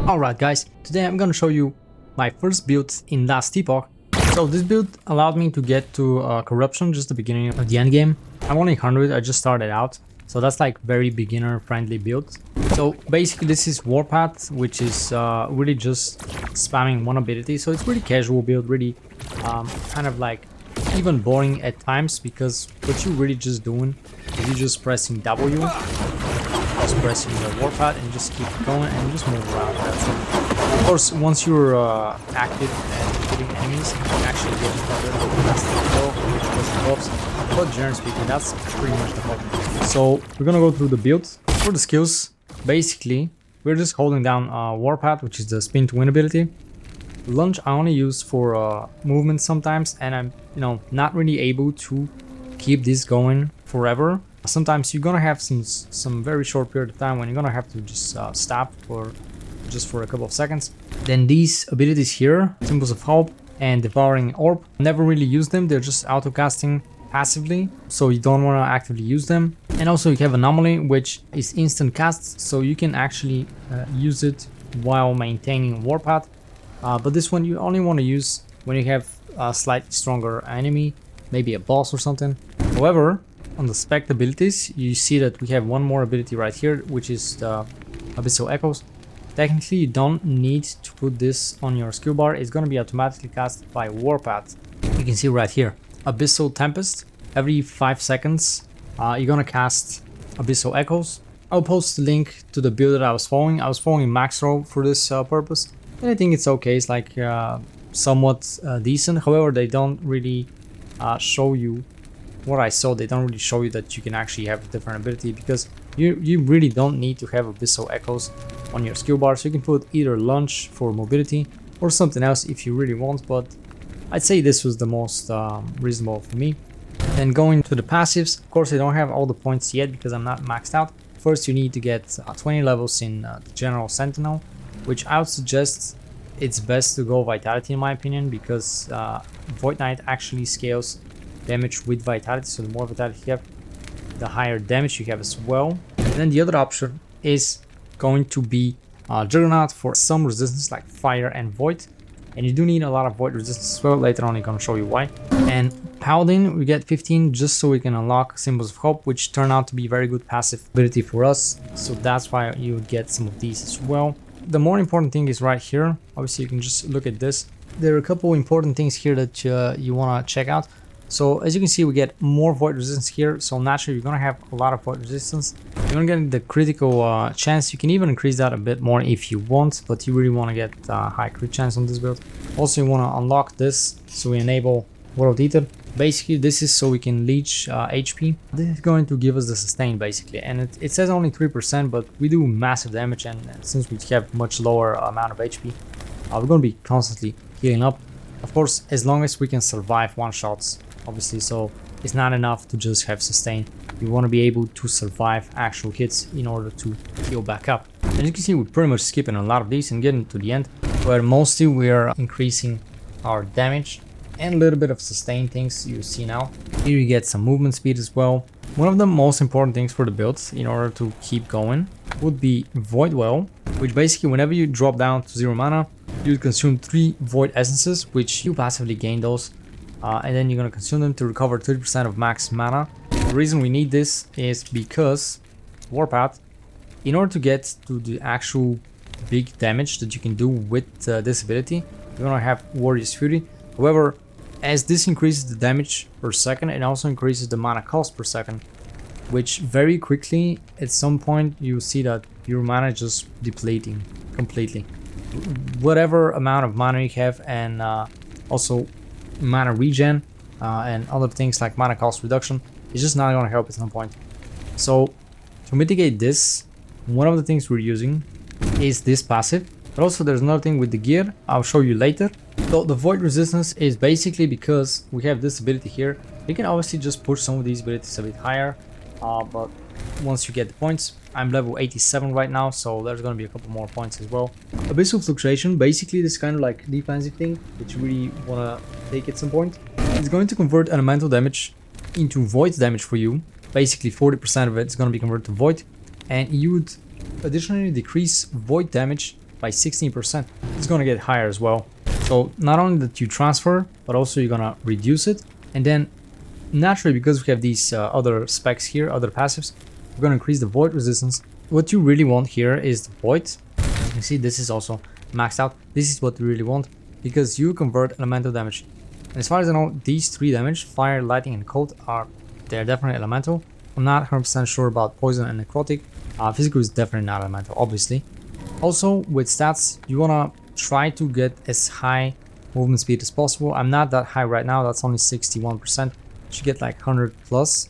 Alright guys, today I'm gonna show you my first build in last Epoch. So this build allowed me to get to corruption, just the beginning of the end game. I'm only 100, I just started out, so that's like very beginner friendly build. So basically this is Warpath, which is really just spamming one ability, so it's really casual build, really kind of like even boring at times, because what you're really just doing is you're just pressing W, just pressing the Warpath, and just keep going and just move around. That's it. Of course, once you're active and hitting enemies, you can actually get rid of the last which was the buffs. But generally speaking, that's pretty much the whole. So we're gonna go through the build. For the skills, basically, we're just holding down Warpath, which is the spin to win ability. Lunge I only use for movement sometimes, and I'm not really able to keep this going forever. Sometimes you're gonna have some very short period of time when you're gonna have to just stop for a couple of seconds. Then these abilities here, Symbols of Hope and Devouring Orb, never really use them. They're just auto casting passively, so you don't want to actively use them. And also you have Anomaly, which is instant cast, so you can actually use it while maintaining Warpath. But this one you only want to use when you have a slightly stronger enemy, maybe a boss or something. However, on the spec abilities, you see that we have one more ability right here, which is the Abyssal Echoes. Technically, you don't need to put this on your skill bar. It's going to be automatically cast by Warpath. You can see right here, Abyssal Tempest. Every 5 seconds, you're going to cast Abyssal Echoes. I'll post the link to the build that I was following. I was following Maxroll for this purpose. And I think it's okay. It's like somewhat decent. However, they don't really show you what I saw. They don't really show you that you can actually have a different ability, because you really don't need to have Abyssal Echoes on your skill bar. So you can put either Lunge for mobility or something else if you really want, but I'd say this was the most reasonable for me. Then going to the passives, of course I don't have all the points yet because I'm not maxed out. First you need to get 20 levels in the General Sentinel, which I would suggest it's best to go Vitality in my opinion, because Void Knight actually scales damage with Vitality, so the more Vitality you have, the higher damage you have as well. And then the other option is going to be Juggernaut for some resistance like Fire and Void, and you do need a lot of Void resistance as well. Later on I'm going to show you why. And Paladin, we get 15 just so we can unlock Symbols of Hope, which turn out to be very good passive ability for us, so that's why you would get some of these as well. The more important thing is right here. Obviously you can just look at this. There are a couple important things here that you want to check out. So as you can see, we get more Void resistance here, so naturally you're gonna have a lot of Void resistance. You're gonna get the critical chance. You can even increase that a bit more if you want, but you really want to get high crit chance on this build. Also you want to unlock this, so we enable World Eater. Basically this is so we can leech HP. This is going to give us the sustain basically, and it says only 3%, but we do massive damage, and since we have much lower amount of HP, we're going to be constantly healing up. Of course, as long as we can survive one shots, obviously, so it's not enough to just have sustain. You want to be able to survive actual hits in order to heal back up. As you can see, we're pretty much skipping a lot of these and getting to the end, where mostly we are increasing our damage and a little bit of sustain things you see now. Here you get some movement speed as well. One of the most important things for the build in order to keep going would be Void Well, which basically whenever you drop down to 0 mana, you consume 3 Void Essences, which you passively gain those. And then you're going to consume them to recover 30% of max mana. The reason we need this is because Warpath, in order to get to the actual big damage that you can do with this ability, you're going to have Warrior's Fury. However, as this increases the damage per second, it also increases the mana cost per second, which very quickly at some point you see that your mana is just depleting completely. Whatever amount of mana you have, and also mana regen and other things like mana cost reduction, is just not going to help at some point. So to mitigate this, one of the things we're using is this passive, but also there's another thing with the gear I'll show you later. So the Void resistance is basically because we have this ability here. You can obviously just push some of these abilities a bit higher, but once you get the points, I'm level 87 right now, so there's going to be a couple more points as well. Abyssal Fluctuation, basically this kind of like defensive thing that you really want to take at some point. It's going to convert elemental damage into Void damage for you. Basically 40% of it is going to be converted to Void, and you would additionally decrease Void damage by 16%, it's gonna get higher as well. So not only that you transfer, but also you're gonna reduce it. And then naturally, because we have these other specs here, other passives, we're gonna increase the void resistance. What you really want here is the void. You can see this is also maxed out. This is what you really want because you convert elemental damage. And as far as I know, these 3 damage, fire, lightning, and cold, they're definitely elemental. I'm not 100% sure about poison and necrotic. Physical is definitely not elemental, obviously. Also, with stats, you wanna try to get as high movement speed as possible. I'm not that high right now, that's only 61%. You should get like 100 plus.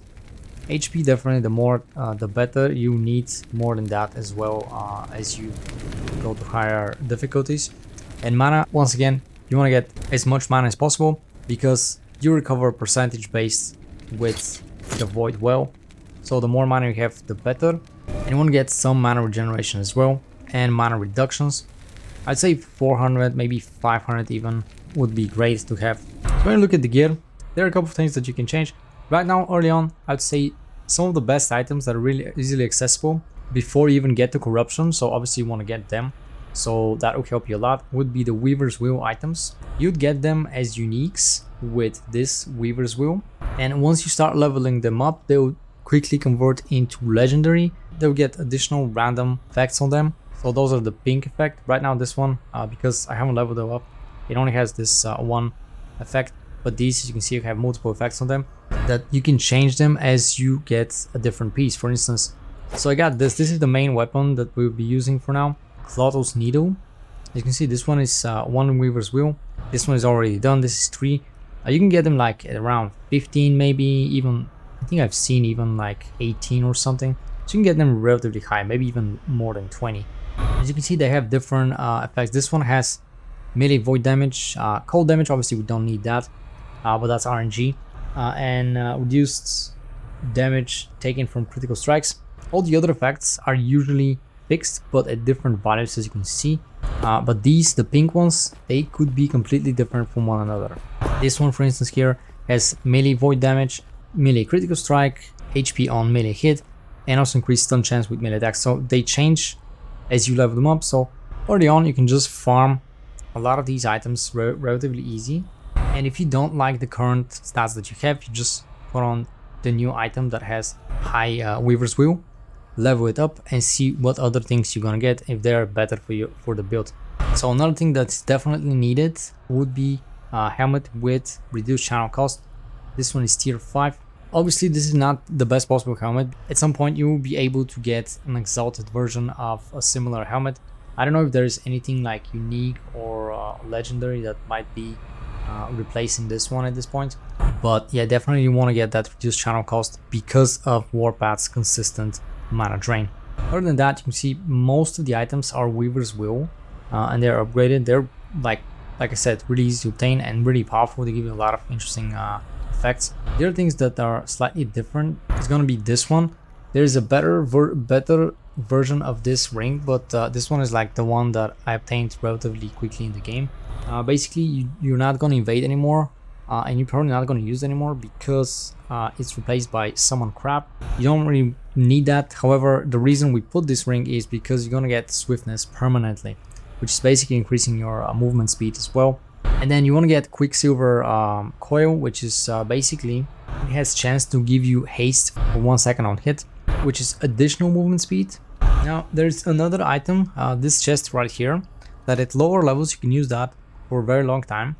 HP definitely, the more the better. You need more than that as well as you go to higher difficulties. And mana, once again, you want to get as much mana as possible because you recover percentage based with the void well. So the more mana you have, the better. And you want to get some mana regeneration as well and mana reductions. I'd say 400, maybe 500 even would be great to have. So when you look at the gear, there are a couple of things that you can change. Right now, early on, I'd say some of the best items that are really easily accessible before you even get to corruption, so obviously you want to get them, so that will help you a lot, would be the Weaver's Wheel items. You'd get them as uniques with this Weaver's Wheel, and once you start leveling them up, they will quickly convert into legendary. They'll get additional random effects on them, so those are the pink effect. Right now this one, because I haven't leveled them up, it only has this one effect, but these, as you can see, you have multiple effects on them that you can change them as you get a different piece. For instance, so I got this is the main weapon that we'll be using for now, Clotho's Needle. As you can see, this one is 1 Weaver's Wheel. This one is already done. This is 3. You can get them like at around 15, maybe even, I think I've seen even like 18 or something. So you can get them relatively high, maybe even more than 20. As you can see, they have different effects. This one has melee void damage, cold damage, obviously we don't need that, but that's RNG, and reduced damage taken from critical strikes. All the other effects are usually fixed, but at different values, as you can see. But these, the pink ones, they could be completely different from one another. This one, for instance, here has melee void damage, melee critical strike, HP on melee hit, and also increased stun chance with melee attack. So they change as you level them up. So early on, you can just farm a lot of these items relatively easy. And if you don't like the current stats that you have, you just put on the new item that has high Weaver's Wheel, level it up, and see what other things you're gonna get if they're better for you for the build. So another thing that's definitely needed would be a helmet with reduced channel cost. This one is tier 5. Obviously, this is not the best possible helmet. At some point, you will be able to get an exalted version of a similar helmet. I don't know if there's anything like unique or legendary that might be replacing this one at this point, but yeah, definitely you want to get that reduced channel cost because of Warpath's consistent mana drain. Other than that, you can see most of the items are Weaver's Wheel, and they're upgraded. They're like I said, really easy to obtain and really powerful. They give you a lot of interesting effects. The other things that are slightly different is going to be this one. There's a better version of this ring, but this one is like the one that I obtained relatively quickly in the game. Basically, you're not going to invade anymore, and you're probably not going to use it anymore because it's replaced by summon crap. You don't really need that. However, the reason we put this ring is because you're going to get swiftness permanently, which is basically increasing your movement speed as well. And then you want to get Quicksilver Coil, which is basically, it has chance to give you haste for 1 second on hit, which is additional movement speed. Now, there's another item, this chest right here, that at lower levels you can use that for a very long time.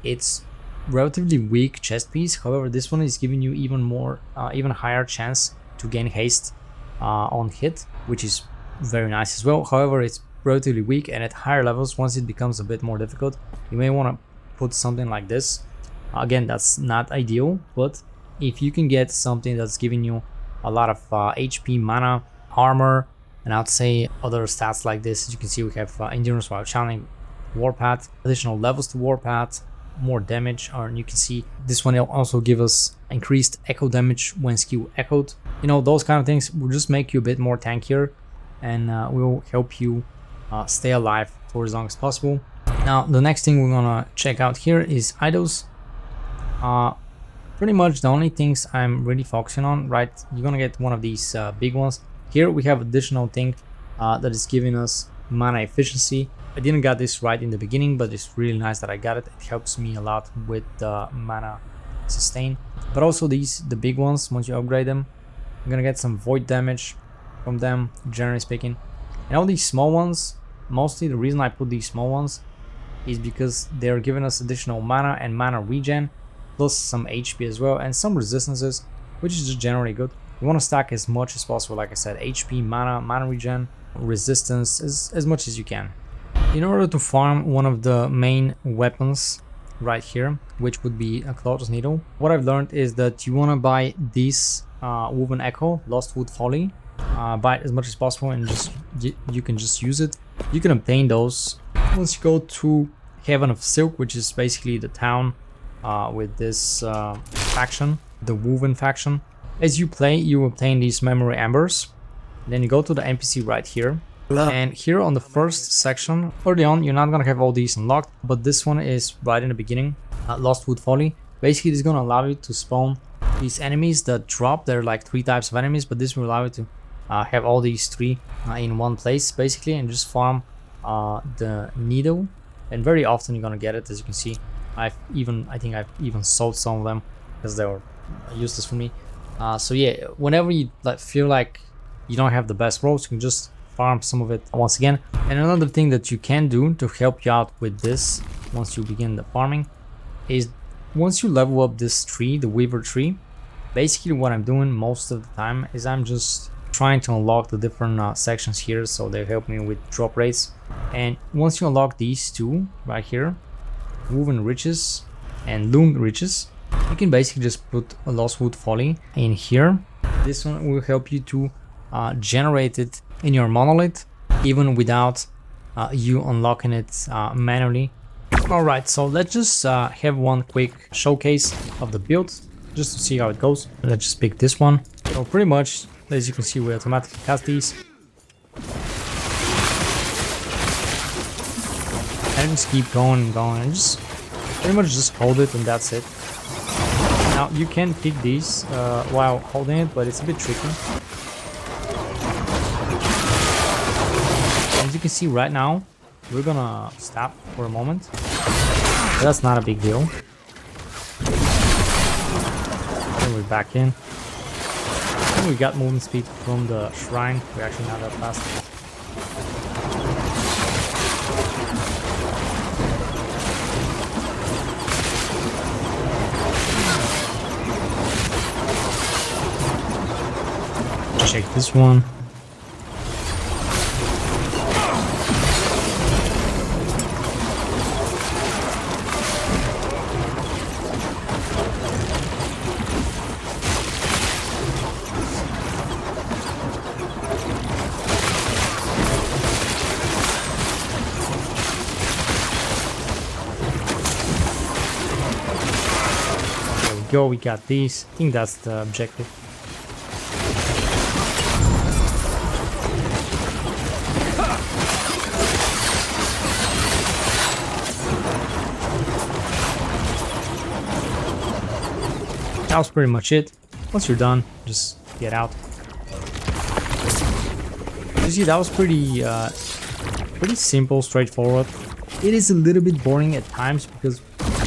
It's relatively weak chest piece. However, this one is giving you even higher chance to gain haste on hit, which is very nice as well. However, it's relatively weak, and at higher levels, once it becomes a bit more difficult, you may want to put something like this. Again, that's not ideal, but if you can get something that's giving you a lot of HP, mana, armor, and I'd say other stats like this, as you can see, we have endurance while channeling Warpath, additional levels to Warpath, more damage, and you can see this one will also give us increased echo damage when skill echoed. You know, those kind of things will just make you a bit more tankier and will help you stay alive for as long as possible. Now, the next thing we're gonna check out here is idols. Pretty much the only things I'm really focusing on, right? You're gonna get one of these big ones. Here we have additional thing that is giving us mana efficiency. I didn't get this right in the beginning, but it's really nice that I got it. It helps me a lot with the mana sustain. But also the big ones, once you upgrade them, I'm gonna get some void damage from them, generally speaking. And all these small ones, mostly the reason I put these small ones is because they're giving us additional mana and mana regen, plus some HP as well, and some resistances, which is just generally good. You want to stack as much as possible, like I said, HP, mana regen, resistance, as much as you can. In order to farm one of the main weapons right here, which would be a Cloud's Needle, what I've learned is that you want to buy this Woven Echo, Lost Wood Folly, buy it as much as possible, and just you can just use it. You can obtain those once you go to Heaven of Silk, which is basically the town with this faction, the Woven faction. As you play, you obtain these memory embers. Then you go to the NPC right here. And here on the first section, early on, you're not gonna have all these unlocked, but this one is right in the beginning, Lost Wood Folly. Basically, it's gonna allow you to spawn these enemies that drop. There are like 3 types of enemies, but this will allow you to have all these 3 in one place, basically, and just farm the needle. And very often you're gonna get it, as you can see. I think I've even sold some of them because they were useless for me. So yeah, whenever you feel like you don't have the best rolls, you can just farm some of it once again. And another thing that you can do to help you out with this once you begin the farming is once you level up this tree, the Weaver tree, basically what I'm doing most of the time is I'm just trying to unlock the different sections here, so they help me with drop rates. And once you unlock these 2 right here, Woven Riches and Loomed Riches, you can basically just put a Lost Wood Folly in here. This one will help you to generate it in your monolith, even without you unlocking it manually. Alright, so let's just have one quick showcase of the build, just to see how it goes. Let's just pick this one. So pretty much, as you can see, we automatically cast these. And just keep going and going, and just pretty much just hold it, and that's it. Now, you can pick these while holding it, but it's a bit tricky. As you can see right now, we're gonna stop for a moment. But that's not a big deal. Then we're back in. And we got movement speed from the shrine. We're actually not that fast. Check this one. There we go, we got these. I think that's the objective. That was pretty much it. Once you're done, just get out. You see, that was pretty simple, straightforward. It is a little bit boring at times because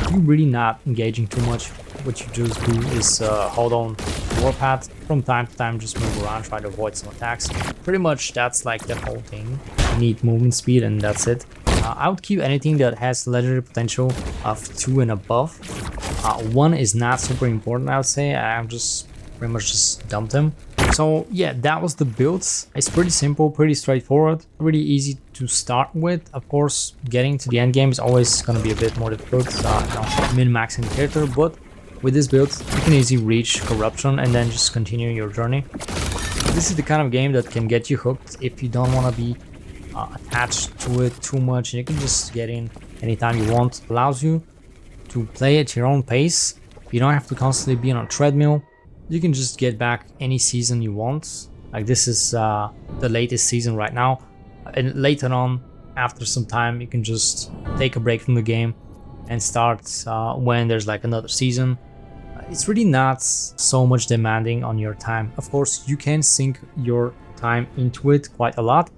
you're really not engaging too much. What you just do is hold on Warpath. From time to time, just move around, try to avoid some attacks. Pretty much that's like the whole thing. You need movement speed and that's it. I would keep anything that has legendary potential of 2 and above. 1 is not super important, I would say. I've just pretty much just dumped him. So yeah, that was the builds. It's pretty simple, pretty straightforward, pretty easy to start with. Of course, getting to the end game is always going to be a bit more difficult, min-maxing the character, but with this build, you can easily reach corruption and then just continue your journey. This is the kind of game that can get you hooked if you don't want to be attached to it too much. You can just get in anytime you want. It allows you to play at your own pace. You don't have to constantly be on a treadmill. You can just get back any season you want. Like this is the latest season right now. And later on, after some time, you can just take a break from the game and start when there's like another season. It's really not so much demanding on your time. Of course, you can sink your time into it quite a lot,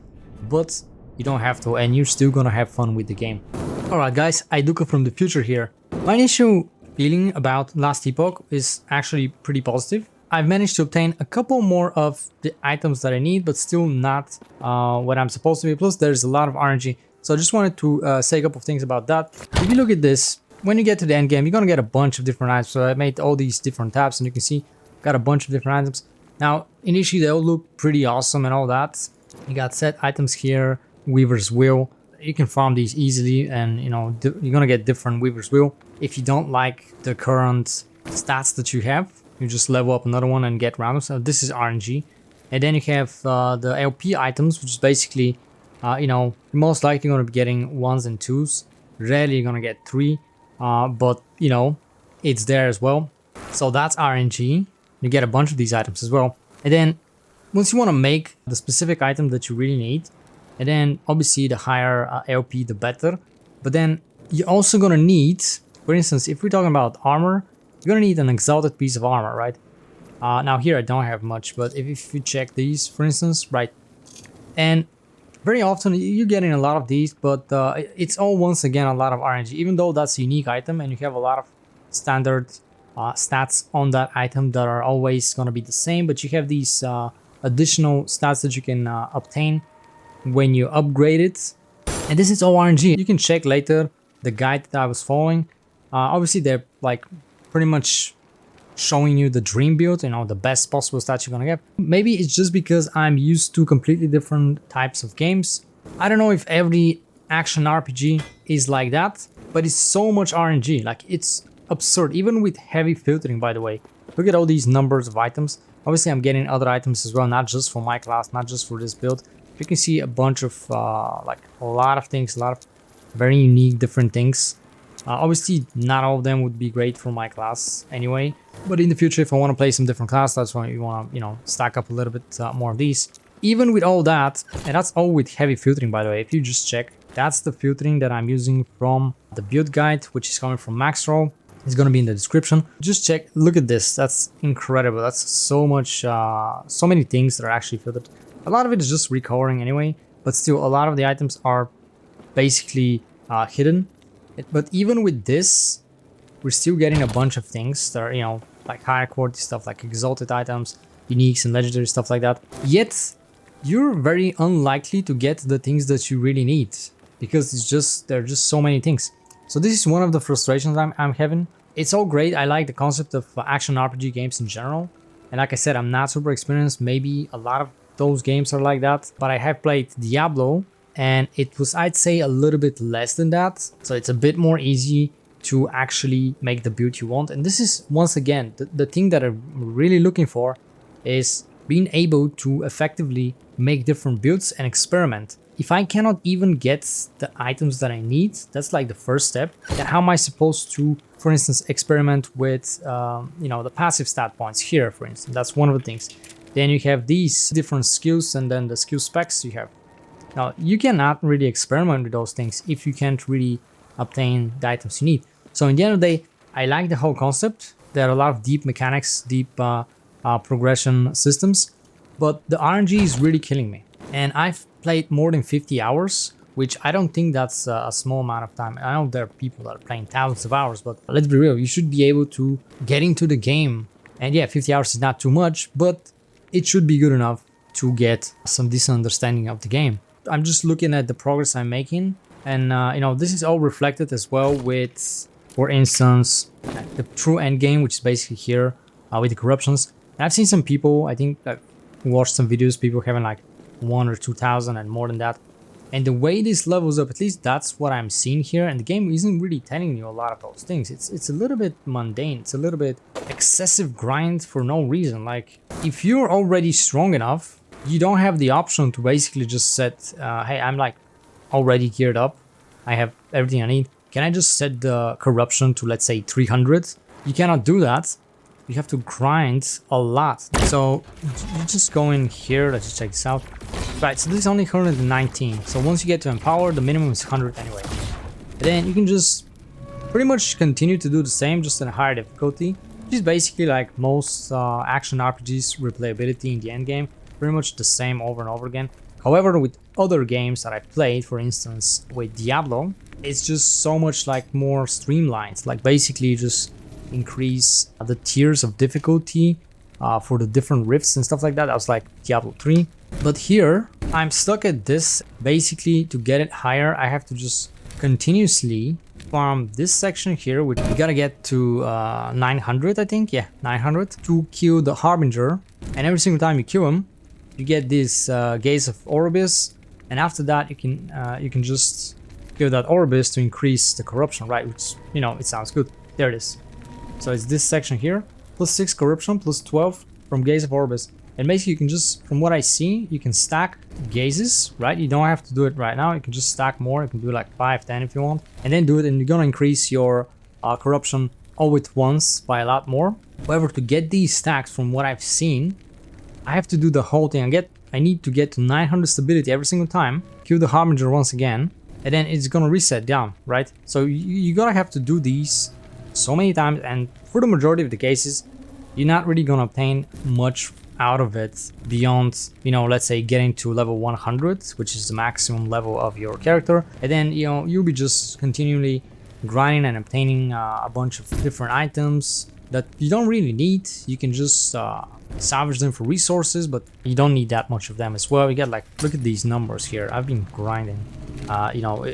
but you don't have to, and you're still gonna have fun with the game. Alright guys, Eyeduka from the future here. My initial feeling about Last Epoch is actually pretty positive. I've managed to obtain a couple more of the items that I need, but still not what I'm supposed to be. Plus, there's a lot of RNG. So I just wanted to say a couple of things about that. If you look at this, when you get to the end game, you're gonna get a bunch of different items. So I made all these different tabs, and you can see got a bunch of different items. Now, initially they all look pretty awesome and all that. You got set items here, Weaver's Wheel. You can farm these easily, and you know you're gonna get different Weaver's Wheel. If you don't like the current stats that you have, you just level up another one and get randoms. So this is RNG. And then you have the LP items, which is basically, you know, most likely going to be getting 1s and 2s. Rarely you're going to get 3, but, you know, it's there as well. So that's RNG. You get a bunch of these items as well. And then once you want to make the specific item that you really need, and then obviously the higher LP, the better. But then you're also going to need, for instance, if we're talking about armor, you're gonna need an exalted piece of armor, right? Now here I don't have much, but if you check these, for instance, right? And very often you're getting a lot of these, but it's all once again a lot of RNG, even though that's a unique item and you have a lot of standard stats on that item that are always gonna be the same, but you have these additional stats that you can obtain when you upgrade it. And this is all RNG. You can check later the guide that I was following. Obviously they're like pretty much showing you the dream build, you know, the best possible stats you're gonna get. Maybe it's just because I'm used to completely different types of games. I don't know if every action RPG is like that, but it's so much RNG, like it's absurd, even with heavy filtering, by the way. Look at all these numbers of items. Obviously I'm getting other items as well, not just for my class, not just for this build. You can see a bunch of like a lot of things, a lot of very unique different things. Obviously, not all of them would be great for my class anyway. But in the future, if I want to play some different class, that's why you want to, you know, stack up a little bit more of these. Even with all that, and that's all with heavy filtering, by the way. If you just check, that's the filtering that I'm using from the build guide, which is coming from Maxroll. It's going to be in the description. Just check. Look at this. That's incredible. That's so much, so many things that are actually filtered. A lot of it is just recoloring anyway, but still, a lot of the items are basically hidden. But even with this, we're still getting a bunch of things that are, you know, like higher quality stuff, like exalted items, uniques and legendary stuff like that. Yet, you're very unlikely to get the things that you really need, because it's just, there are just so many things. So this is one of the frustrations I'm having. It's all great. I like the concept of action RPG games in general. And like I said, I'm not super experienced. Maybe a lot of those games are like that. But I have played Diablo, and it was, I'd say, a little bit less than that. So it's a bit more easy to actually make the build you want. And this is, once again, the thing that I'm really looking for is being able to effectively make different builds and experiment. If I cannot even get the items that I need, that's like the first step. Then how am I supposed to, for instance, experiment with, you know, the passive stat points here, for instance? That's one of the things. Then you have these different skills, and then the skill specs you have. Now, you cannot really experiment with those things if you can't really obtain the items you need. So in the end of the day, I like the whole concept. There are a lot of deep mechanics, deep progression systems, but the RNG is really killing me. And I've played more than 50 hours, which I don't think that's a small amount of time. I know there are people that are playing thousands of hours, but let's be real, you should be able to get into the game. And yeah, 50 hours is not too much, but it should be good enough to get some decent understanding of the game. I'm just looking at the progress I'm making, and you know, this is all reflected as well with, for instance, the true end game, which is basically here with the corruptions. And I've seen some people, I think, watched some videos, people having like 1 or 2,000 and more than that. And the way this levels up, at least that's what I'm seeing here. And the game isn't really telling you a lot of those things. It's a little bit mundane. It's a little bit excessive grind for no reason. Like, if you're already strong enough, you don't have the option to basically just set, hey, I'm like already geared up. I have everything I need. Can I just set the corruption to, let's say, 300? You cannot do that. You have to grind a lot. So you just go in here. Let's just check this out. Right, so this is only 119. So once you get to empower, the minimum is 100 anyway. And then you can just pretty much continue to do the same, just in a higher difficulty, which is basically like most action RPGs replayability in the end game. Pretty much the same over and over again. However, with other games that I've played, for instance with Diablo, it's just so much like more streamlined. Like basically you just increase the tiers of difficulty for the different rifts and stuff like that. That was like Diablo 3. But here I'm stuck at this. Basically to get it higher, I have to just continuously farm this section here, which you gotta get to 900, I think. Yeah, 900 to kill the Harbinger. And every single time you kill him, you get this Gaze of Orbis, and after that you can just kill that Orbis to increase the corruption, right? Which, you know, it sounds good. There it is. So it's this section here, plus 6 corruption, plus 12 from Gaze of Orbis. And basically you can just, from what I see, you can stack gazes, right? You don't have to do it right now. You can just stack more. You can do like 5, 10 if you want, and then do it, and you're gonna increase your corruption all at once by a lot more. However, to get these stacks, from what I've seen, I have to do the whole thing. I need to get to 900 stability every single time, kill the Harbinger once again, and then it's gonna reset down, right? So you gotta have to do these so many times, and for the majority of the cases, you're not really gonna obtain much out of it beyond, you know, let's say getting to level 100, which is the maximum level of your character, and then, you know, you'll be just continually grinding and obtaining a bunch of different items that you don't really need. You can just salvage them for resources, but you don't need that much of them as well. You get like, look at these numbers here. I've been grinding. You know,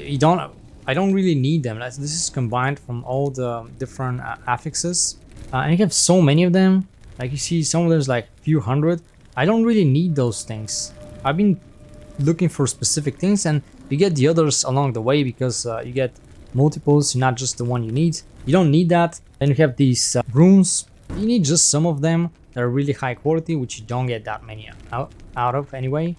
I don't really need them. This is combined from all the different affixes, and you have so many of them. Like you see, some of there's like a few hundred. I don't really need those things. I've been looking for specific things, and you get the others along the way, because you get multiples, not just the one you need. You don't need that. Then you have these runes. You need just some of them that are really high quality, which you don't get that many out of anyway.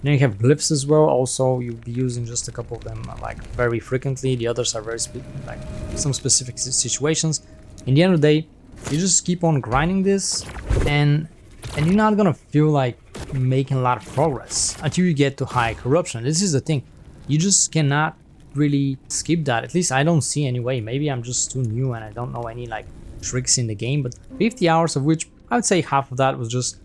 Then you have glyphs as well. Also, you'll be using just a couple of them like very frequently. The others are very like some specific situations. In the end of the day, you just keep on grinding this, and you're not gonna feel like making a lot of progress until you get to high corruption. This is the thing, you just cannot really skip that. At least I don't see any way. Maybe I'm just too new and I don't know any like tricks in the game, but 50 hours of which I would say half of that was just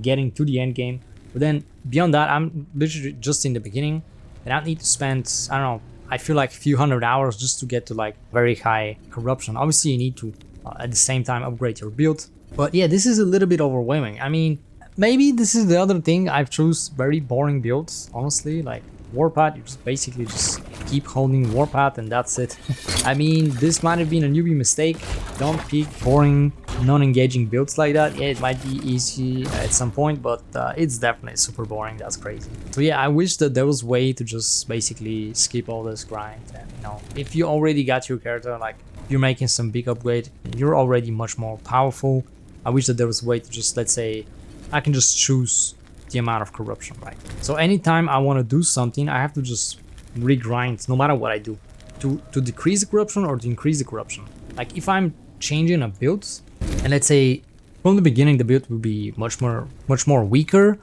getting to the end game. But then beyond that, I'm literally just in the beginning, and I need to spend, I don't know, I feel like a few hundred hours just to get to like very high corruption. Obviously you need to at the same time upgrade your build, but yeah, this is a little bit overwhelming. I mean, maybe this is the other thing, I've choose very boring builds, honestly. Like Warpath, you just basically just keep holding Warpath and that's it. I mean, this might have been a newbie mistake. Don't pick boring, non-engaging builds like that. Yeah, it might be easy at some point, but it's definitely super boring. That's crazy. So yeah, I wish that there was a way to just basically skip all this grind. And you know, if you already got your character, like you're making some big upgrade, you're already much more powerful. I wish that there was a way to just, let's say, I can just choose the amount of corruption, right? So anytime I want to do something, I have to just regrind no matter what I do to decrease the corruption or to increase the corruption. Like if I'm changing a build, and let's say from the beginning the build will be much more weaker,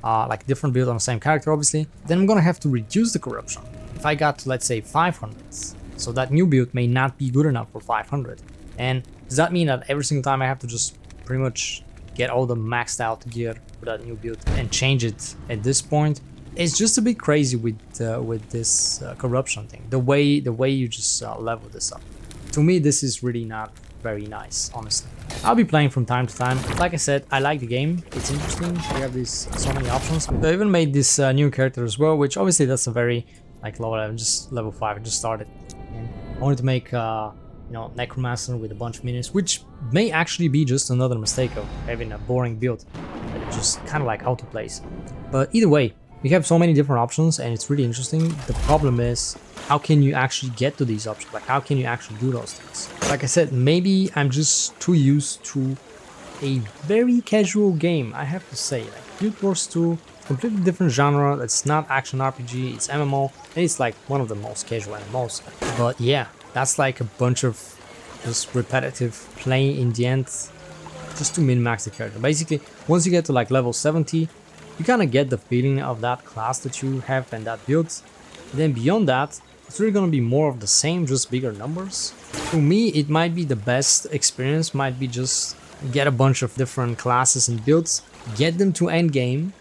like different build on the same character obviously, then I'm gonna have to reduce the corruption. If I got to, let's say, 500, so that new build may not be good enough for 500. And does that mean that every single time I have to just pretty much get all the maxed out gear for that new build and change it at this point? It's just a bit crazy with this corruption thing. The way you just level this up. To me, this is really not very nice, honestly. I'll be playing from time to time. Like I said, I like the game. It's interesting. You have these so many options. I even made this new character as well, which obviously that's a very like low level, just level 5. I just started. And I wanted to make you know, Necromancer with a bunch of minions, which may actually be just another mistake of having a boring build that it just kind of like auto-plays. But either way, you have so many different options and it's really interesting. The problem is, how can you actually get to these options? Like, how can you actually do those things? Like I said, maybe I'm just too used to a very casual game, I have to say. Like Guild Wars 2, completely different genre. It's not action RPG, it's MMO, and it's like one of the most casual MMOs. But yeah, that's like a bunch of just repetitive playing in the end, just to min-max the character. Basically, once you get to like level 70, you kind of get the feeling of that class that you have and that build. And then beyond that, it's really gonna be more of the same, just bigger numbers. To me, it might be the best experience, might be just get a bunch of different classes and builds, get them to end game,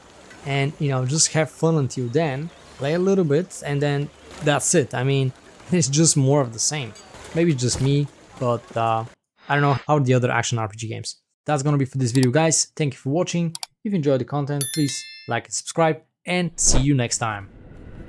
and you know, just have fun until then, play a little bit, and then that's it. I mean, it's just more of the same. Maybe it's just me, but I don't know how the other action RPG games. That's gonna be for this video, guys. Thank you for watching. If you enjoyed the content, please like and subscribe, and see you next time.